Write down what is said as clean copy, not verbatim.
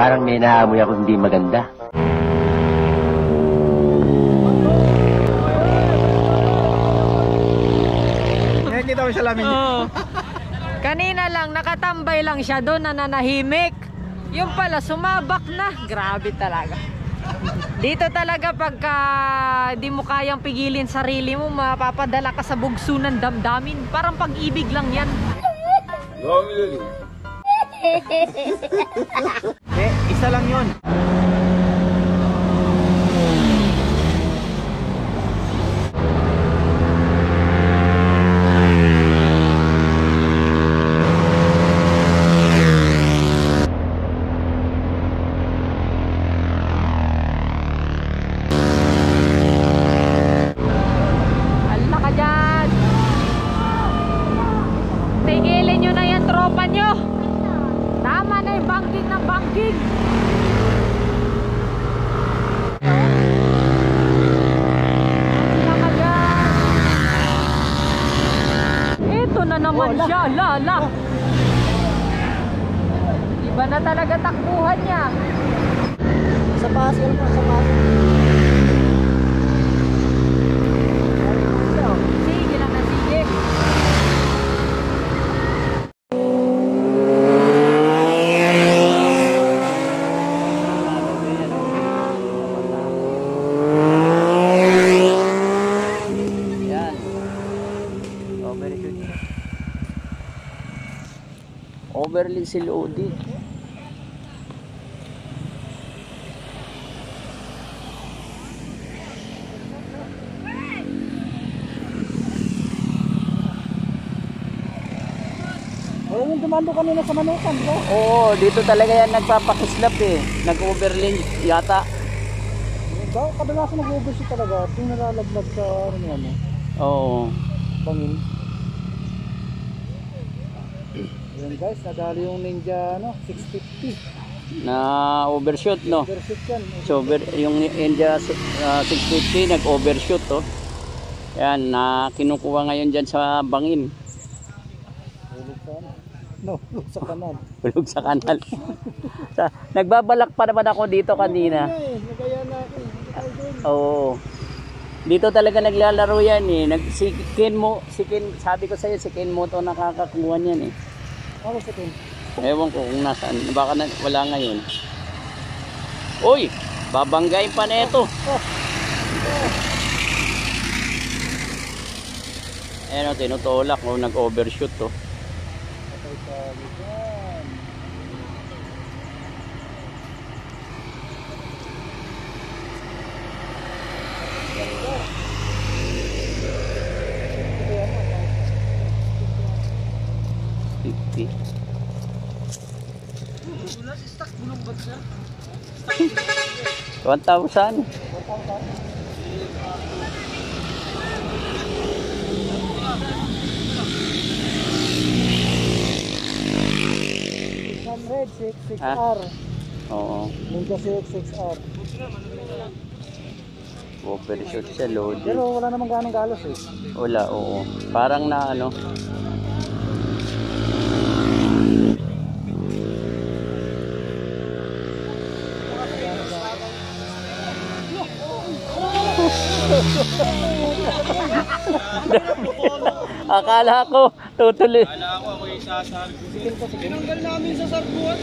Parang may naamoy ako hindi maganda. Nakikita mo siya lamin. Kanina lang, nakatambay lang siya doon, nananahimik. Yung pala, sumabak na. Grabe talaga. Dito talaga pagka di mo kayang pigilin sarili mo, mapapadala ka sa bugso ng damdamin. Parang pag-ibig lang yan. Isa lang yun. Hala ka dyan. Tigilin nyo na yan, tropa nyo. Tama na yung banking ng banking. Hala ka dyan. Ito na naman siya, lala. Iba na talaga takbuhan niya. Sa basil pa, sa basil. Sige lang na, sige. Yan. Overshoot. Overly silodi. Ayun yung dumando kanina sa Manukan ko. Oo, dito talaga yan nagpapakislap eh. Nag-overlay yata. Kadalasan nag-overshoot talaga. Yung nalalaglag sa ano yan eh. Oo. Bangin. Ayan guys, nadali yung Ninja 650. Na overshoot, no? Overshoot yan. So, yung India 650 nag-overshoot, oh. Yan, na kinukuha ngayon dyan sa bangin. Hulog sa ano? No, hulog sa kanal. Hulog sa kanal. Nagbabalak pa naman ako dito kanina. Nagaya na ako. Oo. Dito talaga naglalaro yan eh. Si Ken mo, sabi ko sa'yo, si Ken mo to nakakakuha niyan eh. Ako sa Ken. Ewan ko kung nasaan. Baka wala ngayon. Uy! Babanggain pa na ito. Ayan o, tinutulak o, nag-overshoot to. Patay sa lisan. $50. $1,000. Red 6R. Oo. Ninja 6R. Overshoot siya, load. Pero wala namang ganong galos eh. Wala, oo. Parang na ano. Akala ko tutuloy. Akala ko ako yung sasargo. Tinanggal namin sa sarguan.